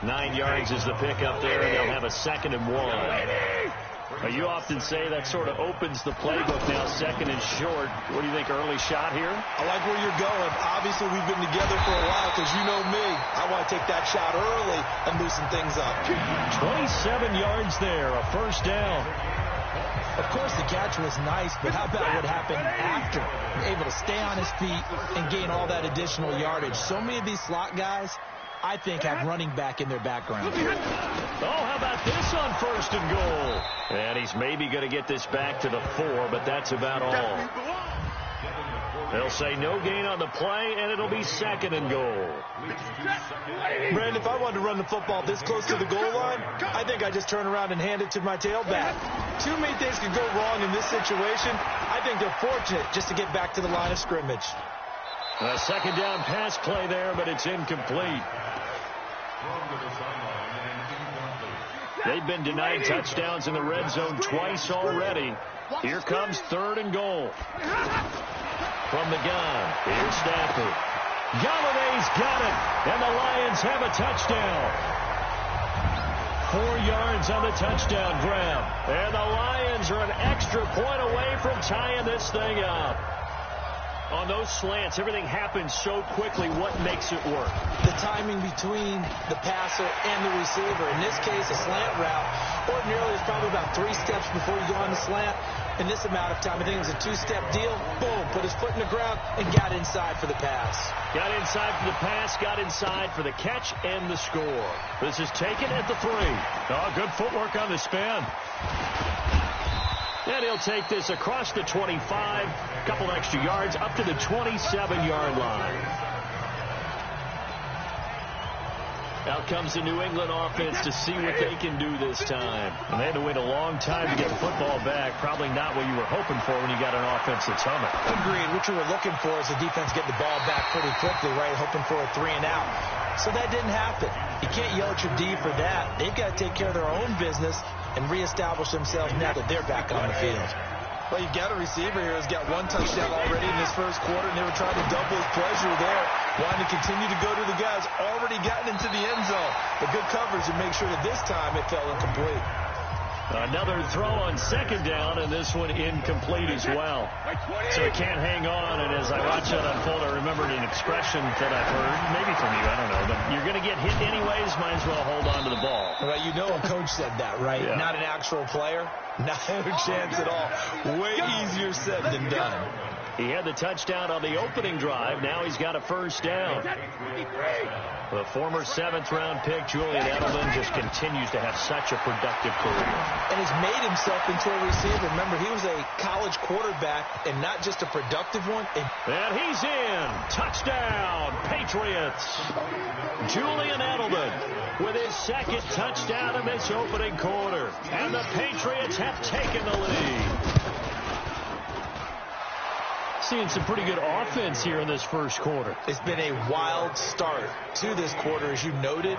9 yards is the pickup there, and they'll have a 2nd and 1. You often say that sort of opens the playbook now, 2nd and short. What do you think, early shot here? I like where you're going. Obviously, we've been together for a while because you know me. I want to take that shot early and loosen things up. 27 yards there, a 1st down. Of course, the catch was nice, but how about what happened after? Able to stay on his feet and gain all that additional yardage. So many of these slot guys, I think, have running back in their background. Oh, how about this on 1st and goal? And he's maybe going to get this back to the 4, but that's about all. They'll say no gain on the play, and it'll be 2nd and goal. Brandon, if I wanted to run the football this close to the goal line, I think I just turn around and hand it to my tailback. Too many things could go wrong in this situation. I think they're fortunate just to get back to the line of scrimmage. A 2nd down pass play there, but it's incomplete. They've been denied touchdowns in the red zone twice already. Here comes 3rd and goal. From the gun, here's Stafford. Galladay's got it, and the Lions have a touchdown. 4 yards on the touchdown grab. And the Lions are an extra point away from tying this thing up. On those slants, everything happens so quickly. What makes it work? The timing between the passer and the receiver. In this case, a slant route. Ordinarily, it's probably about 3 steps before you go on the slant. In this amount of time, I think it was a 2-step deal. Boom, put his foot in the ground and got inside for the pass. Got inside for the pass, got inside for the catch and the score. This is taken at the 3. Oh, good footwork on the spin. And he'll take this across the 25, a couple extra yards, up to the 27-yard line. Out comes the New England offense to see what they can do this time. And they had to wait a long time to get the football back. Probably not what you were hoping for when you got an offense that's humming. Agreed. What you were looking for is the defense getting the ball back pretty quickly, right? Hoping for a 3 and out. So that didn't happen. You can't yell at your D for that. They've got to take care of their own business and reestablish themselves now that they're back on the field. Well, you've got a receiver here who's got 1 touchdown already in this first quarter, and they were trying to double his pleasure there, wanting to continue to go to the guys already gotten into the end zone. But good coverage to make sure that this time it fell incomplete. Another throw on 2nd down, and this one incomplete as well. So it can't hang on, and as I watch that unfold, I remembered an expression that I've heard, maybe from you, I don't know, but you're going to get hit anyways, might as well hold on to the ball. Well, you know a coach said that, right? Yeah. Not an actual player. Not a chance at all. Way easier said than done. He had the touchdown on the opening drive. Now he's got a 1st down. The former 7th-round pick, Julian Edelman, just continues to have such a productive career. And has made himself into a receiver. Remember, he was a college quarterback and not just a productive one. And he's in. Touchdown, Patriots. Julian Edelman with his 2nd touchdown in this opening quarter. And the Patriots have taken the lead. Seeing some pretty good offense here in this first quarter. It's been a wild start to this quarter, as you noted.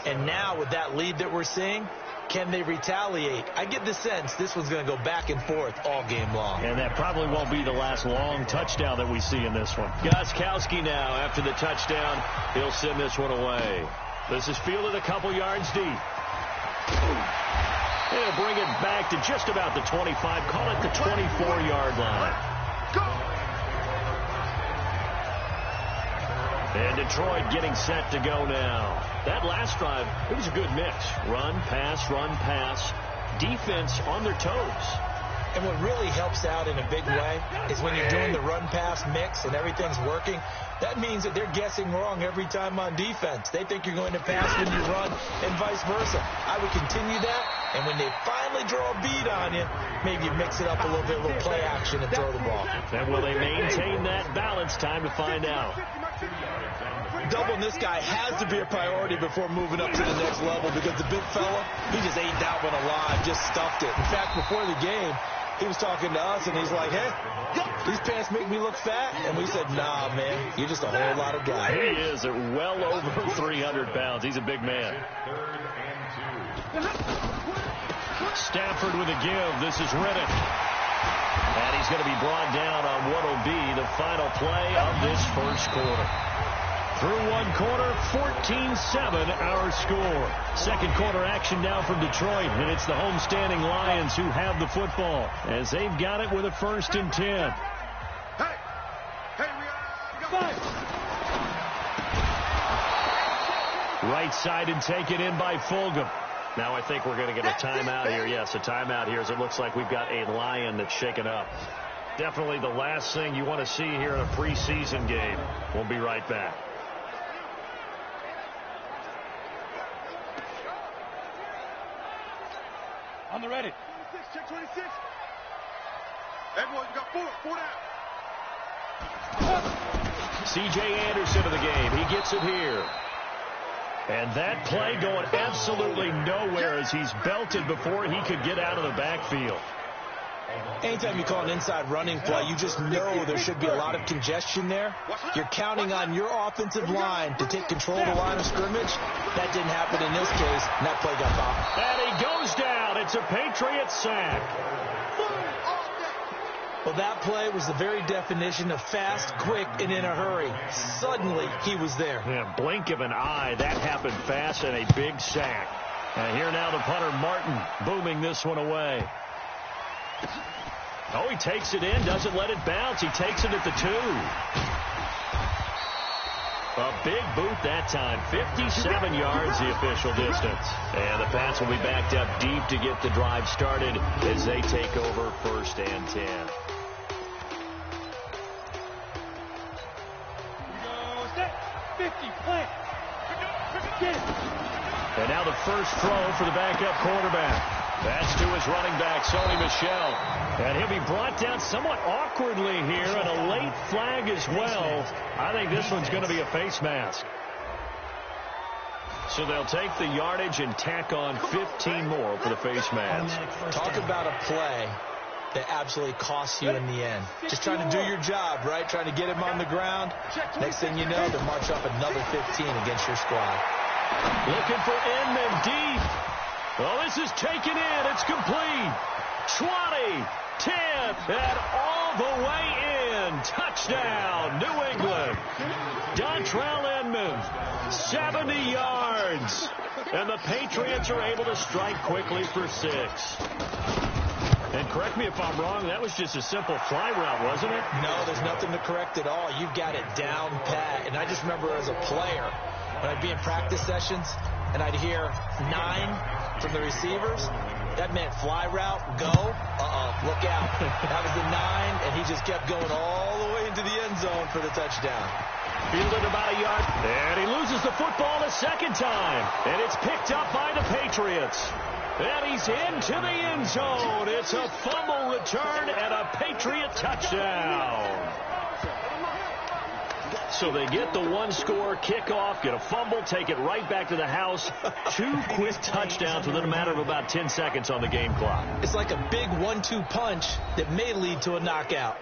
And now with that lead that we're seeing, can they retaliate? I get the sense this one's going to go back and forth all game long. And that probably won't be the last long touchdown that we see in this one. Gostkowski now, after the touchdown, he'll send this one away. This is fielded a couple yards deep. They'll bring it back to just about the 25. Call it the 24-yard line. And Detroit getting set to go now. That last drive, it was a good mix. Run, pass, defense on their toes. And what really helps out in a big way is when you're doing the run-pass mix and everything's working, that means that they're guessing wrong every time on defense. They think you're going to pass when you run and vice versa. I would continue that, and when they finally draw a bead on you, maybe you mix it up a little bit, a little play action and throw the ball. And will they maintain that balance? Time to find out. Doubling this guy has to be a priority before moving up to the next level because the big fella, he just ate that one alive, just stuffed it. In fact, before the game, he was talking to us, and he's like, hey, these pants make me look fat. And we said, nah, man, you're just a whole lot of guy. He is at well over 300 pounds. He's a big man. Stafford with a give. This is Riddick. And he's going to be brought down on what will be the final play of this first quarter. Through one quarter, 14-7 our score. Second quarter action now from Detroit, and it's the homestanding Lions who have the football as they've got it with a 1st and 10. Right side and taken in by Fulgham. Now I think we're going to get a timeout here. Yes, a timeout here as it looks like we've got a Lion that's shaken up. Definitely the last thing you want to see here in a preseason game. We'll be right back. On the ready. Check 26. Everyone, you got 4 down. C.J. Anderson of the game. He gets it here. And that play going absolutely nowhere as he's belted before he could get out of the backfield. Anytime you call an inside running play, you just know there should be a lot of congestion there. You're counting on your offensive line to take control of the line of scrimmage. That didn't happen in this case, and that play got popped. And he goes down. It's a Patriot sack. Well, that play was the very definition of fast, quick, and in a hurry. Suddenly, he was there. Yeah, blink of an eye. That happened fast and a big sack. And here now the punter, Martin, booming this one away. Oh, he takes it in, doesn't let it bounce. He takes it at the 2. A big boot that time. 57 yards the official distance. And the Pats will be backed up deep to get the drive started as they take over 1st and 10. And now the first throw for the backup quarterback. That's to his running back, Sony Michel. And he'll be brought down somewhat awkwardly here, and a late flag as well. I think this one's going to be a face mask. So they'll take the yardage and tack on 15 more for the face mask. Talk about a play that absolutely costs you in the end. Just trying to do your job, right? Trying to get him on the ground. Next thing you know, they'll march up another 15 against your squad. Looking for Inman deep. Well, this is taken in. It's complete. 20, 10, and all the way in. Touchdown, New England. Dontrell Inman, 70 yards. And the Patriots are able to strike quickly for 6. And correct me if I'm wrong, that was just a simple fly route, wasn't it? No, there's nothing to correct at all. You've got it down pat. And I just remember as a player, when I'd be in practice sessions, and I'd hear 9 from the receivers, that meant fly route, go, look out. That was the 9, and he just kept going all the way into the end zone for the touchdown. Fielded about a yard, and he loses the football a second time. And it's picked up by the Patriots. And he's into the end zone. It's a fumble return and a Patriot touchdown. So they get the 1-score kickoff, get a fumble, take it right back to the house. 2 quick touchdowns within a matter of about 10 seconds on the game clock. It's like a big 1-2 punch that may lead to a knockout.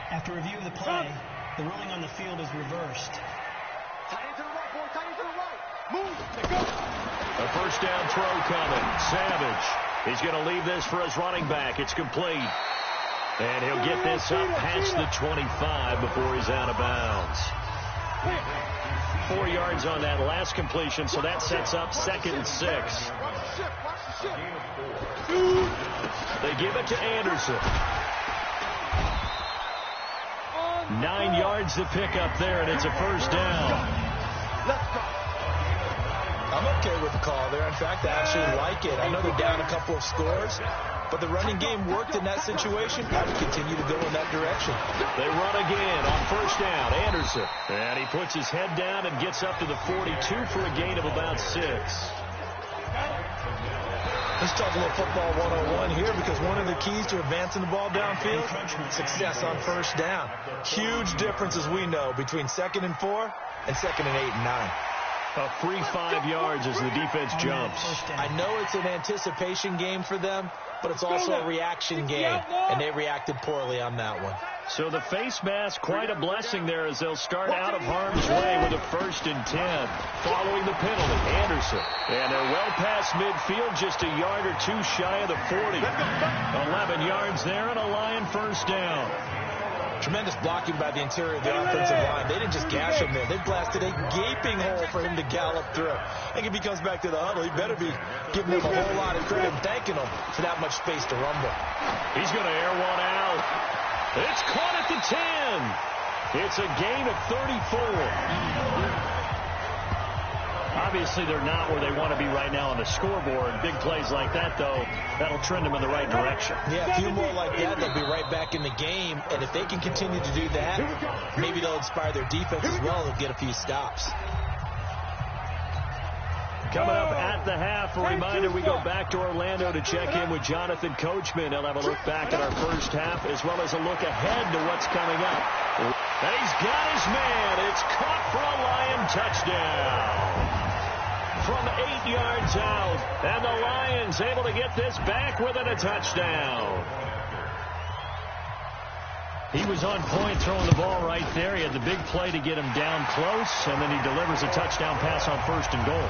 After review of the play, the ruling on the field is reversed. Tight into the right, boy. Tight into the right. Move. Go. A first down throw coming. Savage. He's going to leave this for his running back. It's complete. And he'll get this up past the 25 before he's out of bounds. 4 yards on that last completion, so that sets up 2nd and 6. They give it to Anderson. 9 yards to pick up there, and it's a first down. I'm okay with the call there. In fact, I actually like it. I know they're down a couple of scores, but the running game worked in that situation. I would continue to go in that direction. They run again on first down. Anderson. And he puts his head down and gets up to the 42 for a gain of about 6. Let's talk a little football 101 here, because one of the keys to advancing the ball downfield, success on first down. Huge difference, as we know, between 2nd and 4 and 2nd and 8 and 9. A free 5 yards as the defense jumps. I know it's an anticipation game for them, but it's also a reaction game, and they reacted poorly on that one. So the face mask, quite a blessing there as they'll start out of harm's way with a 1st and 10. Following the penalty, Anderson. And they're well past midfield, just a yard or two shy of the 40. 11 yards there and a Lion 1st down. Tremendous blocking by the interior of the offensive line. They didn't just gash him there. They blasted a gaping hole for him to gallop through. I think if he comes back to the huddle, he better be giving them a whole lot of credit and thanking them for that much space to rumble. He's going to air one out. It's caught at the 10. It's a gain of 34. Obviously, they're not where they want to be right now on the scoreboard. Big plays like that, though, that'll trend them in the right direction. Yeah, a few more like that, they'll be right back in the game. And if they can continue to do that, maybe they'll inspire their defense as well. They'll get a few stops. Coming up at the half, a reminder, we go back to Orlando to check in with Jonathan Coachman. He'll have a look back at our first half as well as a look ahead to what's coming up. And he's got his man. It's caught for a Lion touchdown. From 8 yards out, and the Lions able to get this back within a touchdown. He was on point throwing the ball right there. He had the big play to get him down close, and then he delivers a touchdown pass on 1st and goal.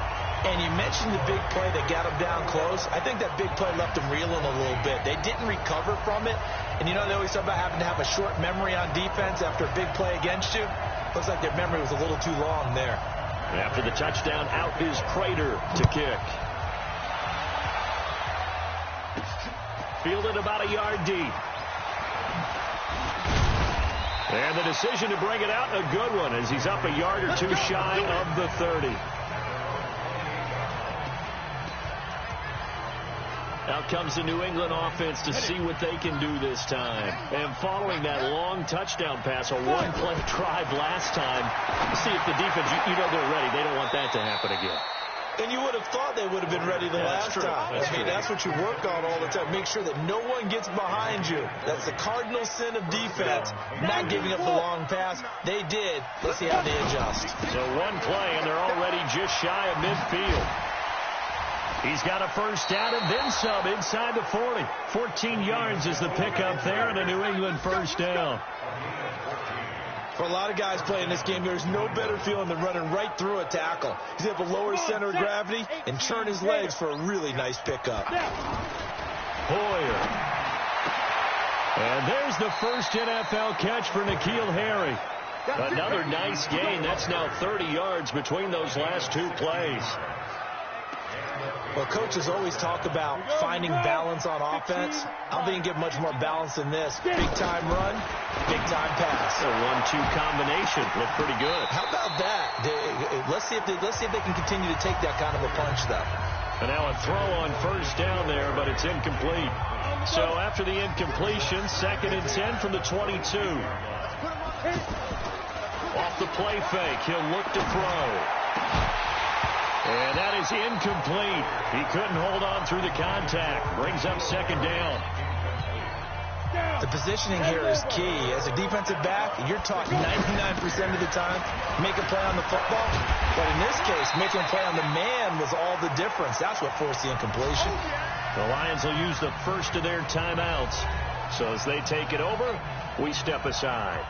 And you mentioned the big play that got him down close. I think that big play left him reeling a little bit. They didn't recover from it. And you know, they always talk about having to have a short memory on defense after a big play against you. Looks like their memory was a little too long there. After the touchdown, out is Prater to kick. Fielded about a yard deep. And the decision to bring it out, a good one, as he's up a yard or two shy of the 30. Out comes the New England offense to see what they can do this time. And following that long touchdown pass, a one-play drive last time, see if the defense, you know they're ready. They don't want that to happen again. And you would have thought they would have been ready the last time. That's what you work on all the time. Make sure that no one gets behind you. That's the cardinal sin of defense, not giving up the long pass. They did. Let's see how they adjust. So one play, and they're already just shy of midfield. He's got a 1st down and then some inside the 40. 14 yards is the pickup there and a New England 1st down. For a lot of guys playing this game, there's no better feeling than running right through a tackle. He's able to lower his center of gravity and turn his legs for a really nice pickup. Hoyer. And there's the first NFL catch for N'Keal Harry. Another nice gain. That's now 30 yards between those last two plays. Well, coaches always talk about finding balance on offense. I don't think you can get much more balance than this. Big-time run, big-time pass. A 1-2 combination. Looked pretty good. How about that? Let's see if they can continue to take that kind of a punch, though. And now a throw on 1st down there, but it's incomplete. So after the incompletion, 2nd and 10 from the 22. Off the play fake, he'll look to throw. And that is incomplete. He couldn't hold on through the contact. Brings up 2nd down. The positioning here is key. As a defensive back, you're taught 99% of the time, make a play on the football. But in this case, making a play on the man was all the difference. That's what forced the incompletion. The Lions will use the first of their timeouts. So as they take it over, we step aside.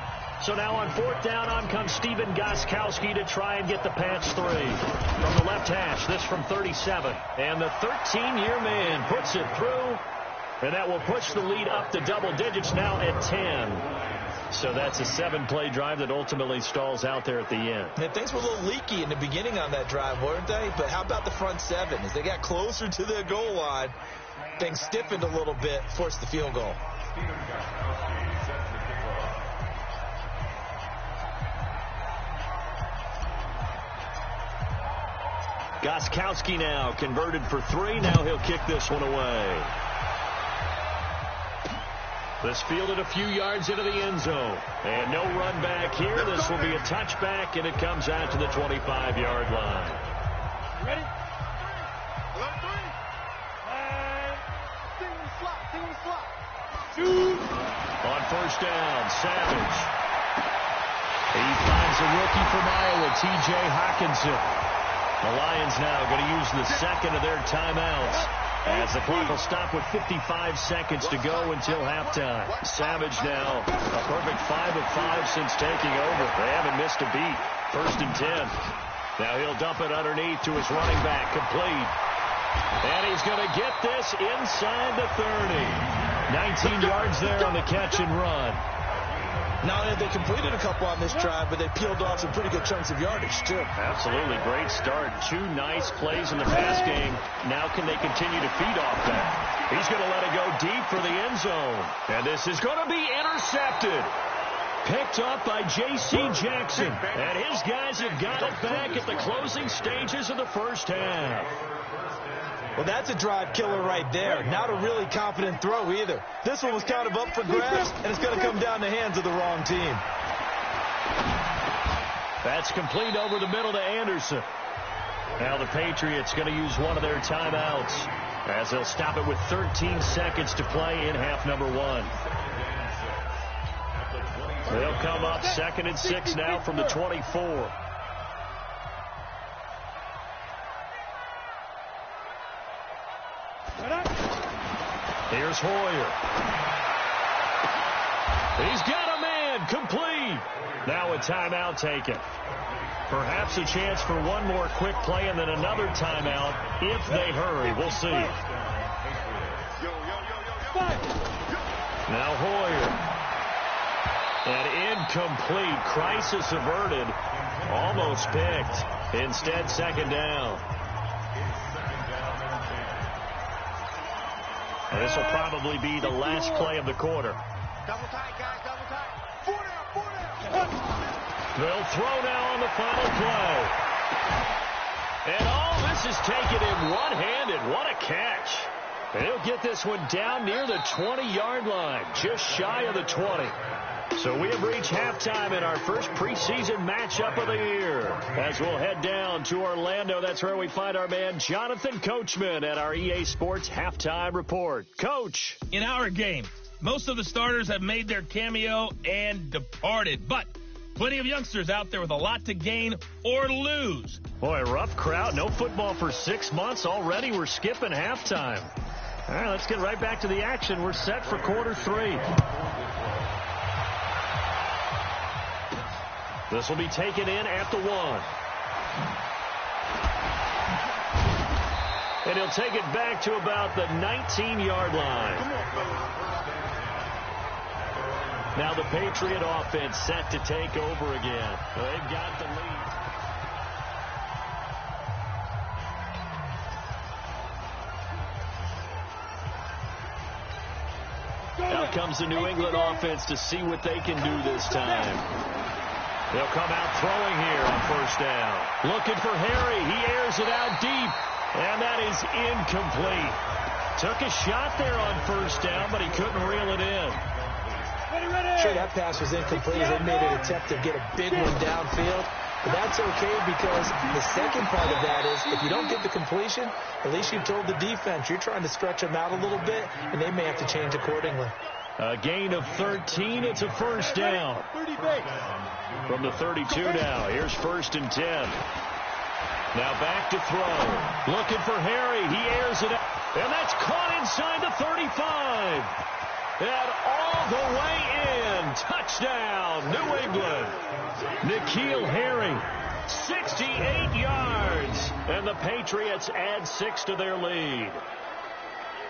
So now on 4th down, on comes Stephen Gostkowski to try and get the pass 3. From the left hash, this from 37. And the 13-year man puts it through. And that will push the lead up to double digits now at 10. So that's a 7-play drive that ultimately stalls out there at the end. And things were a little leaky in the beginning on that drive, weren't they? But how about the front 7? As they got closer to the goal line, things stiffened a little bit, forced the field goal. Gostkowski now converted for 3. Now he'll kick this one away. This fielded a few yards into the end zone. And no run back here. This will be a touchback, and it comes out to the 25-yard line. Ready? 11-3. Shoot. On 1st down, Savage. He finds a rookie from Iowa, T.J. Hawkinson. The Lions now going to use the second of their timeouts as the clock will stop with 55 seconds to go until halftime. Savage now a perfect 5 of 5 since taking over. They haven't missed a beat. 1st and 10. Now he'll dump it underneath to his running back. Complete. And he's going to get this inside the 30. 19 yards there on the catch and run. Not only have they completed a couple on this drive, but they peeled off some pretty good chunks of yardage, too. Absolutely. Great start. 2 nice plays in the pass game. Now can they continue to feed off that? He's going to let it go deep for the end zone. And this is going to be intercepted. Picked up by J.C. Jackson. And his guys have got it back at the closing stages of the first half. Well, that's a drive killer right there. Not a really confident throw either. This one was kind of up for grabs, and it's going to come down the hands of the wrong team. That's complete over the middle to Anderson. Now the Patriots going to use one of their timeouts as they'll stop it with 13 seconds to play in half number 1. They'll come up 2nd and 6 now from the 24. Here's Hoyer. He's got a man. Complete. Now a timeout taken. Perhaps a chance for one more quick play and then another timeout if they hurry. We'll see. Now Hoyer. And incomplete. Crisis averted. Almost picked. Instead, 2nd down. And this will probably be the last play of the quarter. Double tight, guys, double tight. 4 down. They'll throw now on the final play. And all this is taken in one-handed. What a catch. And he'll get this one down near the 20-yard line, just shy of the 20. So we have reached halftime in our first preseason matchup of the year. As we'll head down to Orlando, that's where we find our man Jonathan Coachman at our EA Sports Halftime Report. Coach. In our game, most of the starters have made their cameo and departed, but plenty of youngsters out there with a lot to gain or lose. Boy, rough crowd. No football for 6 months already. We're skipping halftime. All right, let's get right back to the action. We're set for quarter 3. This will be taken in at the 1. And he'll take it back to about the 19-yard line. Now the Patriot offense set to take over again. They've got the lead. Out comes the New England offense to see what they can do this time. They'll come out throwing here on 1st down. Looking for Harry. He airs it out deep. And that is incomplete. Took a shot there on 1st down, but he couldn't reel it in. Sure, that pass was incomplete as they made an attempt to get a big one downfield. But that's okay because the second part of that is if you don't get the completion, at least you've told the defense you're trying to stretch them out a little bit, and they may have to change accordingly. A gain of 13. It's a 1st down. From the 32 now. Here's 1st and 10. Now back to throw. Looking for Harry. He airs it out. And that's caught inside the 35. And all the way in. Touchdown, New England. N'Keal Harry. 68 yards. And the Patriots add 6 to their lead.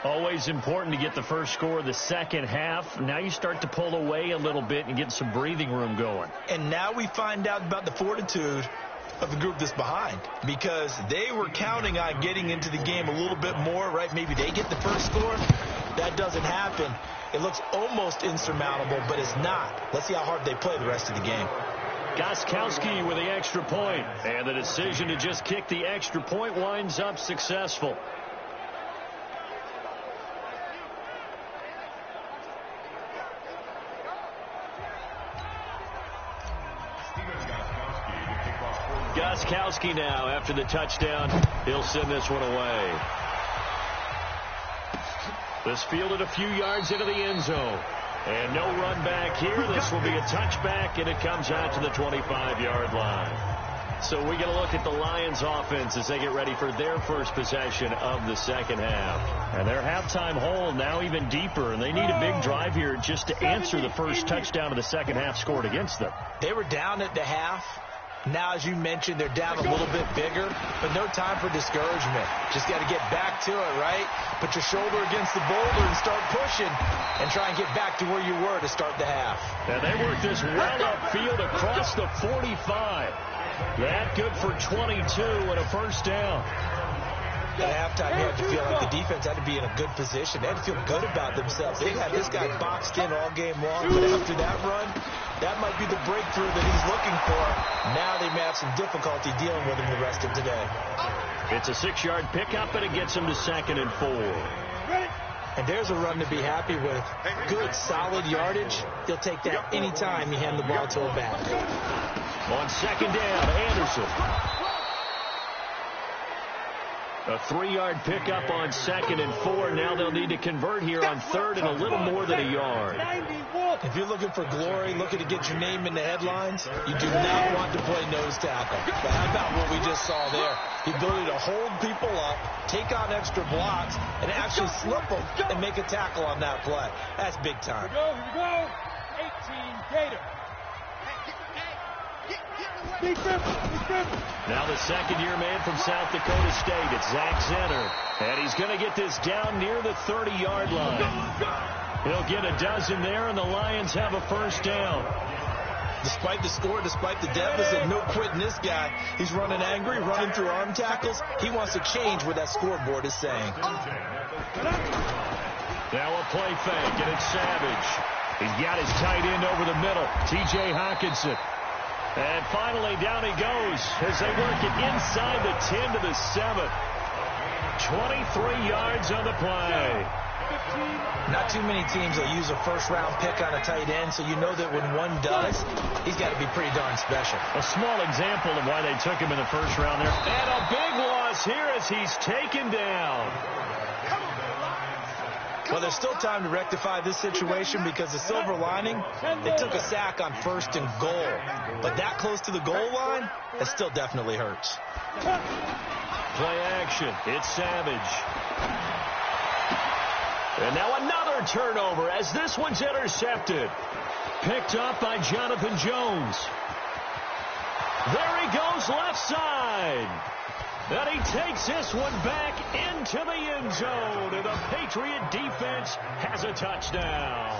Always important to get the first score of the second half. Now you start to pull away a little bit and get some breathing room going. And now we find out about the fortitude of the group that's behind, because they were counting on getting into the game a little bit more, right? Maybe they get the first score. That doesn't happen. It looks almost insurmountable, but it's not. Let's see how hard they play the rest of the game. Gostkowski with the extra point. And the decision to just kick the extra point winds up successful. Gostkowski now after the touchdown. He'll send this one away. This fielded a few yards into the end zone. And no run back here. This will be a touchback, and it comes out to the 25-yard line. So we get a look at the Lions offense as they get ready for their first possession of the second half. And their halftime hole now even deeper, and they need a big drive here just to answer the first touchdown of the second half scored against them. They were down at the half. Now, as you mentioned, they're down a little bit bigger, but no time for discouragement. Just got to get back to it, right? Put your shoulder against the boulder and start pushing and try and get back to where you were to start the half. And they work this well upfield across the 45. That good for 22 and a first down. At halftime, you had to feel like the defense had to be in a good position. They had to feel good about themselves. They've had this guy boxed in all game long, but after that run, that might be the breakthrough that he's looking for. Now they may have some difficulty dealing with him the rest of today. It's a 6-yard pickup, and it gets him to 2nd and 4. And there's a run to be happy with. Good, solid yardage. He'll take that any time you hand the ball to a back. On 2nd down, Anderson. A 3-yard pickup on 2nd and 4. Now they'll need to convert here on 3rd and a little more than a yard. If you're looking for glory, looking to get your name in the headlines, you do not want to play nose tackle. But how about what we just saw there? The ability to hold people up, take on extra blocks, and actually slip them and make a tackle on that play. That's big time. Here we go. 18 Gator. Now the second-year man from South Dakota State, it's Zach Zenner. And he's going to get this down near the 30-yard line. He'll get a dozen there, and the Lions have a first down. Despite the score, despite the deficit, no quitting this guy. He's running angry, running through arm tackles. He wants to change what that scoreboard is saying. Now a play fake, and it's Savage. He's got his tight end over the middle, T.J. Hawkinson. And finally, down he goes as they work it inside the 10 to the 7. 23 yards on the play. Not too many teams will use a first-round pick on a tight end, so you know that when one does, he's got to be pretty darn special. A small example of why they took him in the first round there. And a big loss here as he's taken down. Well, there's still time to rectify this situation because the silver lining, they took a sack on 1st and goal. But that close to the goal line, it still definitely hurts. Play action. It's Savage. And now another turnover as this one's intercepted. Picked up by Jonathan Jones. There he goes left side. And he takes this one back into the end zone. And the Patriot defense has a touchdown.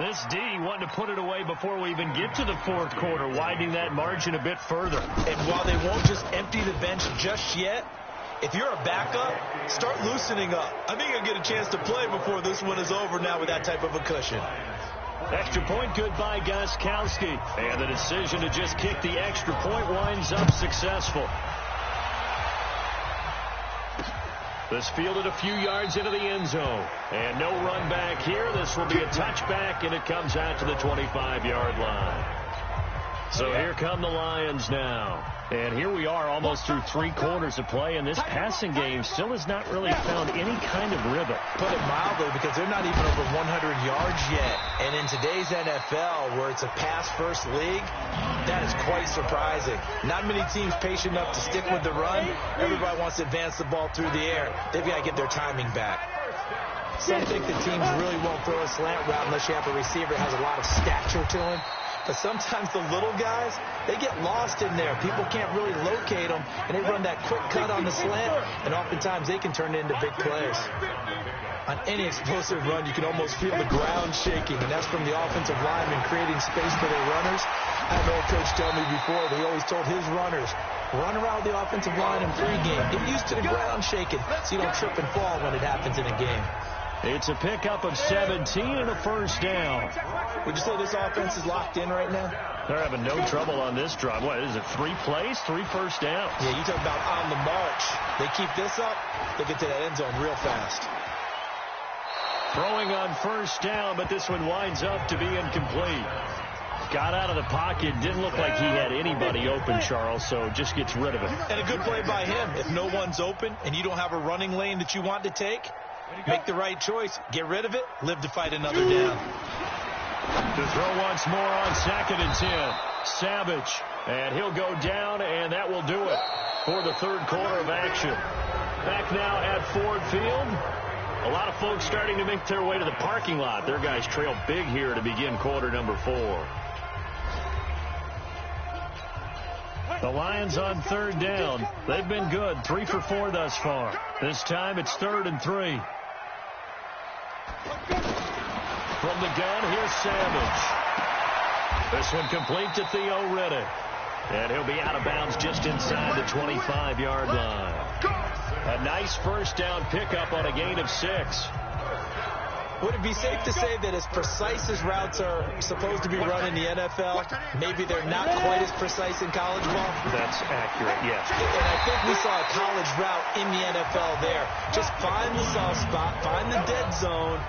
This D wanting to put it away before we even get to the fourth quarter, widening that margin a bit further. And while they won't just empty the bench just yet, if you're a backup, start loosening up. I think you'll get a chance to play before this one is over now with that type of a cushion. Extra point good by Gostkowski. And the decision to just kick the extra point winds up successful. This fielded a few yards into the end zone. And no run back here. This will be a touchback, and it comes out to the 25-yard line. So here come the Lions now. And here we are almost through 3 quarters of play, and this passing game still has not really found any kind of rhythm. Put it mildly, because they're not even over 100 yards yet. And in today's NFL, where it's a pass-first league, that is quite surprising. Not many teams patient enough to stick with the run. Everybody wants to advance the ball through the air. They've got to get their timing back. Some think that teams really won't throw a slant route unless you have a receiver that has a lot of stature to him. But sometimes the little guys, they get lost in there. People can't really locate them, and they run that quick cut on the slant, and oftentimes they can turn it into big plays. On any explosive run, you can almost feel the ground shaking, and that's from the offensive linemen creating space for their runners. I had an old coach tell me before that he always told his runners, run around the offensive line in pregame. Get used to the ground shaking so you don't trip and fall when it happens in a game. It's a pickup of 17 and a first down. Would you say this offense is locked in right now? They're having no trouble on this drive. What is it, 3 plays, 3 first downs? Yeah, you talk about on the march. They keep this up, they get to that end zone real fast. Throwing on first down, but this one winds up to be incomplete. Got out of the pocket. Didn't look like he had anybody open, Charles, so just gets rid of it. And a good play by him. If no one's open and you don't have a running lane that you want to take, make the right choice. Get rid of it. Live to fight another down. To throw once more on 2nd and 10. Savage. And he'll go down, and that will do it for the third quarter of action. Back now at Ford Field. A lot of folks starting to make their way to the parking lot. Their guys trail big here to begin quarter number 4. The Lions on third down. They've been good. 3 for 4 thus far. This time it's 3rd and 3. From the gun, here's Savage. This one complete to Theo Riddick. And he'll be out of bounds just inside the 25-yard line. A nice first down pickup on a gain of 6. Would it be safe to say that as precise as routes are supposed to be run in the NFL, maybe they're not quite as precise in college ball? That's accurate, yes. And I think we saw a college route in the NFL there. Just find the soft spot, find the dead zone,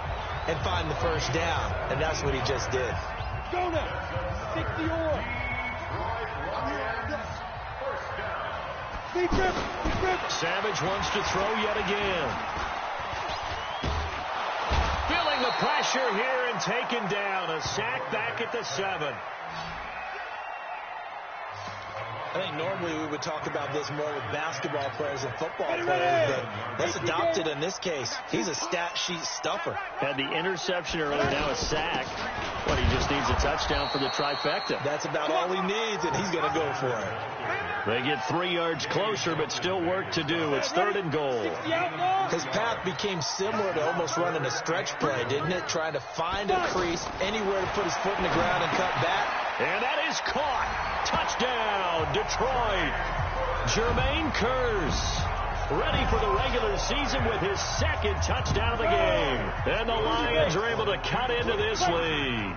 and find the first down. And that's what he just did. Go now. 60-yard. Savage wants to throw yet again. Feeling the pressure here and taken down. A sack back at the 7. I think normally we would talk about this more with basketball players and football players, but that's adopted in this case. He's a stat sheet stuffer. Had the interception earlier, now a sack. But he just needs a touchdown for the trifecta. That's about all he needs, and he's going to go for it. They get 3 yards closer, but still work to do. It's 3rd and goal. His path became similar to almost running a stretch play, didn't it? Trying to find a crease, anywhere to put his foot in the ground and cut back. And that is caught. Touchdown, Detroit. Jermaine Kearse ready for the regular season with his 2nd touchdown of the game. And the Lions are able to cut into this lead.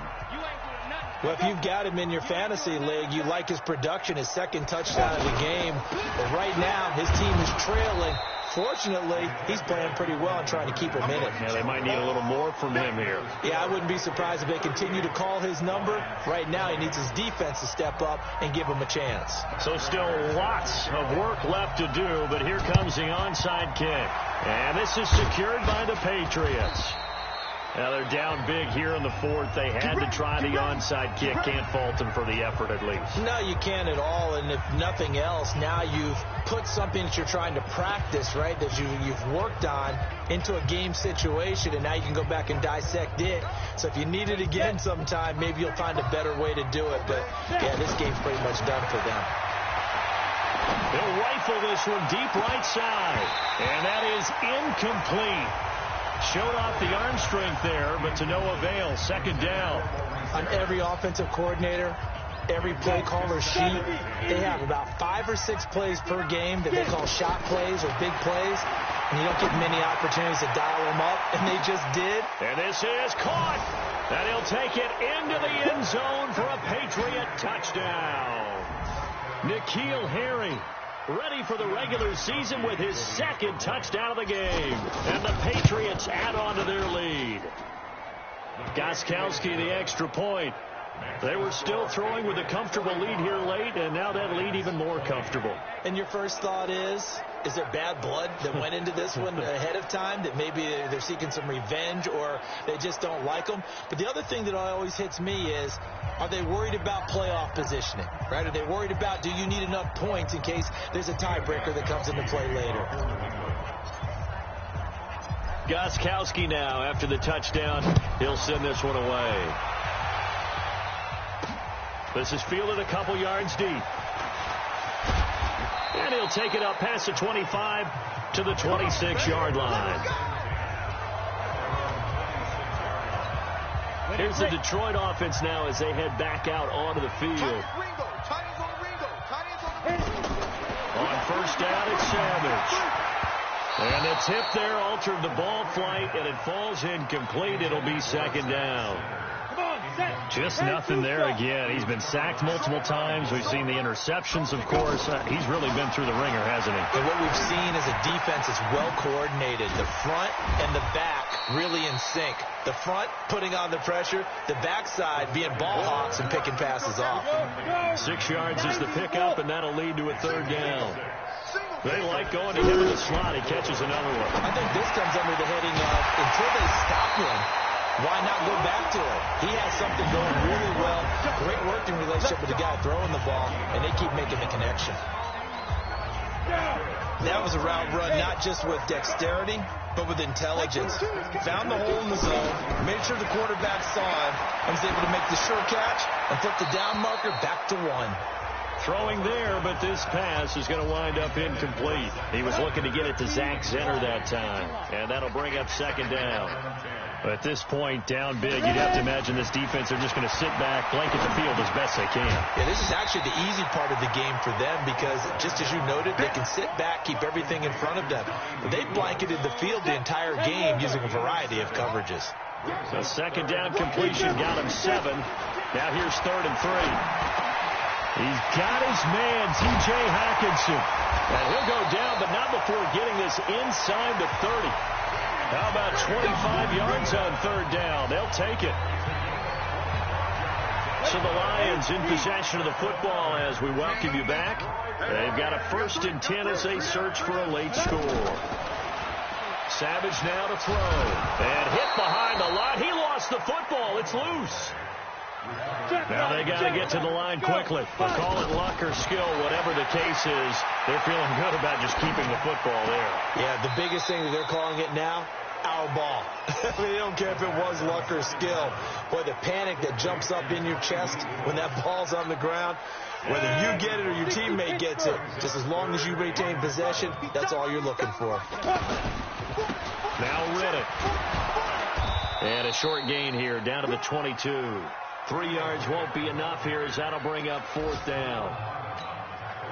Well, if you've got him in your fantasy league, you like his production, his 2nd touchdown of the game. But right now, his team is trailing. Fortunately, he's playing pretty well and trying to keep him in it. Yeah, they might need a little more from him here. Yeah, I wouldn't be surprised if they continue to call his number. Right now, he needs his defense to step up and give him a chance. So still lots of work left to do, but here comes the onside kick. And this is secured by the Patriots. Now they're down big here in the 4th. They had to try the onside kick. Can't fault them for the effort at least. No, you can't at all. And if nothing else, now you've put something that you're trying to practice, right, that you've worked on into a game situation, and now you can go back and dissect it. So if you need it again sometime, maybe you'll find a better way to do it. But, yeah, this game's pretty much done for them. They'll rifle this one deep right side. And that is incomplete. Showed off the arm strength there, but to no avail. 2nd down. On every offensive coordinator, every play caller sheet, they have about 5 or 6 plays per game that they call shot plays or big plays, and you don't get many opportunities to dial them up, and they just did. And this is caught, and he'll take it into the end zone for a Patriot touchdown. N'Keal Harry ready for the regular season with his 2nd touchdown of the game. And the Patriots add on to their lead. Gostkowski the extra point. They were still throwing with a comfortable lead here late, and now that lead even more comfortable. And your first thought is there bad blood that went into this one ahead of time, that maybe they're seeking some revenge or they just don't like them? But the other thing that always hits me is, are they worried about playoff positioning, right? Are they worried about, do you need enough points in case there's a tiebreaker that comes into play later? Gostkowski now, after the touchdown, he'll send this one away. This is fielded a couple yards deep. And he'll take it up past the 25 to the 26-yard line. Here's the Detroit offense now as they head back out onto the field. On first down, it's Savage. And the tip there altered the ball flight, and it falls incomplete. It'll be 2nd down. Just nothing there again. He's been sacked multiple times. We've seen the interceptions, of course. He's really been through the ringer, hasn't he? And what we've seen is a defense that's well coordinated. The front and the back really in sync. The front putting on the pressure, the backside being ball hawks and picking passes off. 6 yards is the pickup, and that'll lead to a 3rd down. They like going to him in the slot. He catches another one. I think this comes under the heading of, until they stop him, why not go back to it? He has something going really well. Great working relationship with the guy throwing the ball, and they keep making the connection. That was a route run not just with dexterity, but with intelligence. Found the hole in the zone, made sure the quarterback saw him, and was able to make the sure catch and flip the down marker back to 1. Throwing there, but this pass is going to wind up incomplete. He was looking to get it to Zach Zenner that time, and that'll bring up second down. At this point, down big, you'd have to imagine this defense are just going to sit back, blanket the field as best they can. Yeah, this is actually the easy part of the game for them because, just as you noted, they can sit back, keep everything in front of them. But they blanketed the field the entire game using a variety of coverages. So second down completion got him 7. Now here's 3rd and 3. He's got his man, T.J. Hockenson. And he'll go down, but not before getting this inside the 30. How about 25 yards on 3rd down? They'll take it. So the Lions in possession of the football as we welcome you back. They've got a 1st and 10 as they search for a late score. Savage now to throw. And hit behind the line. He lost the football. It's loose. Now they got to get to the line quickly. But call it luck or skill, whatever the case is, they're feeling good about just keeping the football there. Yeah, the biggest thing that they're calling it now, our ball. They don't care if it was luck or skill. Boy, the panic that jumps up in your chest when that ball's on the ground, whether you get it or your teammate gets it, just as long as you retain possession, that's all you're looking for. Now Riddick. And a short gain here, down to the 22. 3 yards won't be enough here as that'll bring up 4th down.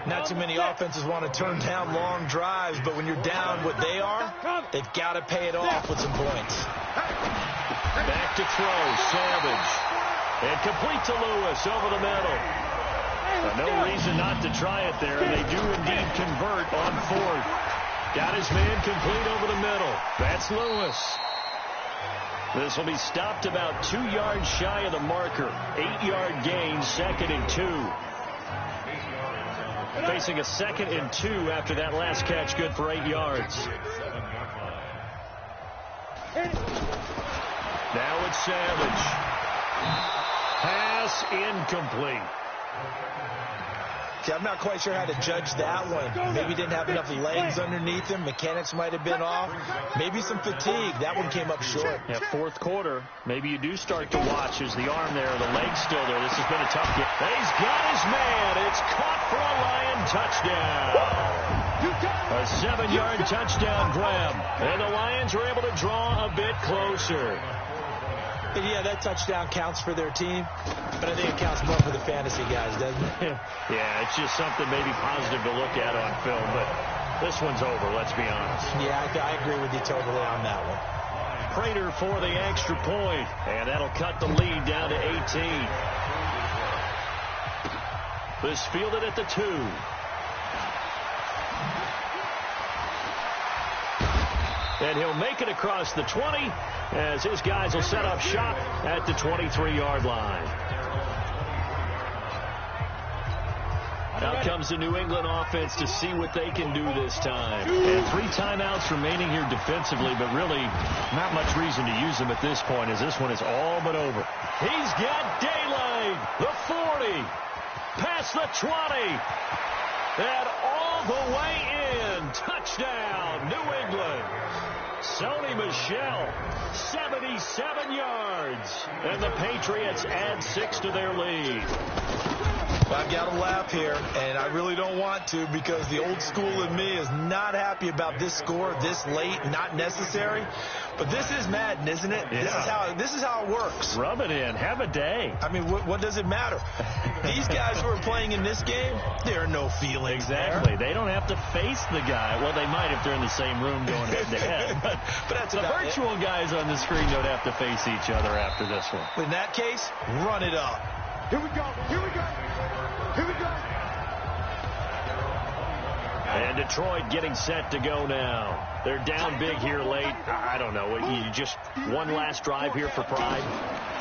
Not too many offenses want to turn down long drives, but when you're down what they are, they've got to pay it off with some points. Back to throw, Savage. And complete to Lewis over the middle. No reason not to try it there, and they do indeed convert on 4th. Got his man complete over the middle. That's Lewis. This will be stopped about 2 yards shy of the marker. 8-yard gain, 2nd and 2. Facing a 2nd and 2 after that last catch, good for 8 yards. Now it's Savage. Pass incomplete. See, I'm not quite sure how to judge that one. Maybe didn't have enough legs underneath him. Mechanics might have been off. Maybe some fatigue. That one came up short. Yeah, 4th quarter. Maybe you do start to watch as the arm there, the leg's still there. This has been a tough game. He's got his man. It's caught for a Lion touchdown. A 7-yard touchdown grab. And the Lions were able to draw a bit closer. Yeah, that touchdown counts for their team, but I think it counts more for the fantasy guys, doesn't it? Yeah, it's just something maybe positive to look at on film, but this one's over, let's be honest. Yeah, I agree with you totally on that one. Prater for the extra point, and that'll cut the lead down to 18. This fielded at the 2. And he'll make it across the 20 as his guys will set up shop at the 23-yard line. Now comes the New England offense to see what they can do this time. And 3 timeouts remaining here defensively, but really not much reason to use them at this point as this one is all but over. He's got daylight. The 40. Past the 20. And all the way in. Touchdown, New England. Sony Michel, 77 yards. And the Patriots add 6 to their lead. I've got to laugh here, and I really don't want to because the old school in me is not happy about this score this late, not necessary. But this is Madden, isn't it? Yeah. This is how it works. Rub it in. Have a day. I mean, what does it matter? These guys who are playing in this game, there are no feelings. Exactly. They don't have to face the guy. Well, they might if they're in the same room going head-to-head. But that's the virtual guys on the screen don't have to face each other after this one. In that case, run it up. Here we go. Here we go. Here we go. And Detroit getting set to go now. They're down big here late. I don't know. You just one last drive here for pride?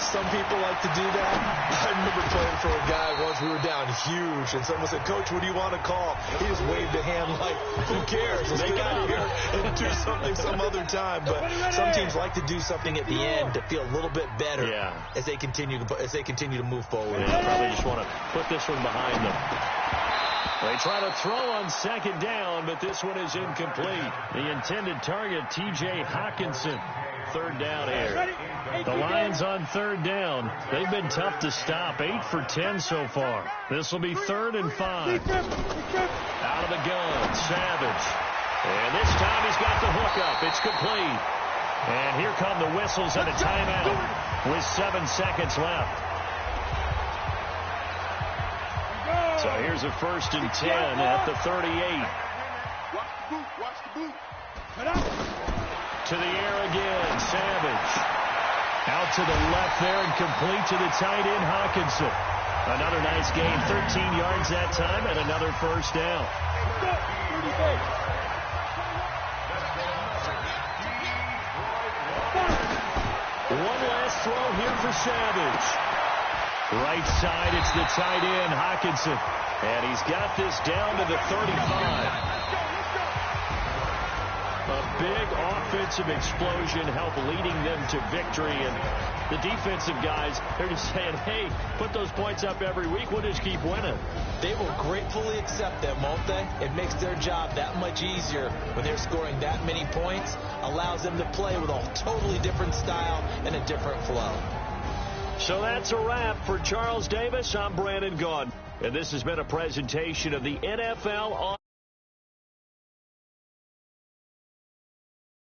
Some people like to do that. I remember playing for a guy once. We were down huge, and someone said, "Coach, what do you want to call?" He just waved a hand like, "Who cares? Let's get out of here and do something some other time." But some teams like to do something at the end to feel a little bit better as they continue to move forward. Yeah, probably just want to put this one behind them. They try to throw on second down, but this one is incomplete. The intended target, T.J. Hawkinson. Third down here. The Lions on third down. They've been tough to stop. 8 for 10 so far. This will be 3rd and 5. Out of the gun, Savage. And this time he's got the hook up. It's complete. And here come the whistles and a timeout with 7 seconds left. So here's a 1st and 10 at the 38. Watch the boot. To the air again, Savage. Out to the left there and complete to the tight end, Hawkinson. Another nice gain, 13 yards that time, and another first down. One last throw here for Savage. Right side, it's the tight end, Hawkinson. And he's got this down to the 35. A big offensive explosion helped leading them to victory. And the defensive guys, they're just saying, hey, put those points up every week. We'll just keep winning. They will gratefully accept them, won't they? It makes their job that much easier when they're scoring that many points. Allows them to play with a totally different style and a different flow. So that's a wrap for Charles Davis. I'm Brandon Gaudin. And this has been a presentation of the NFL on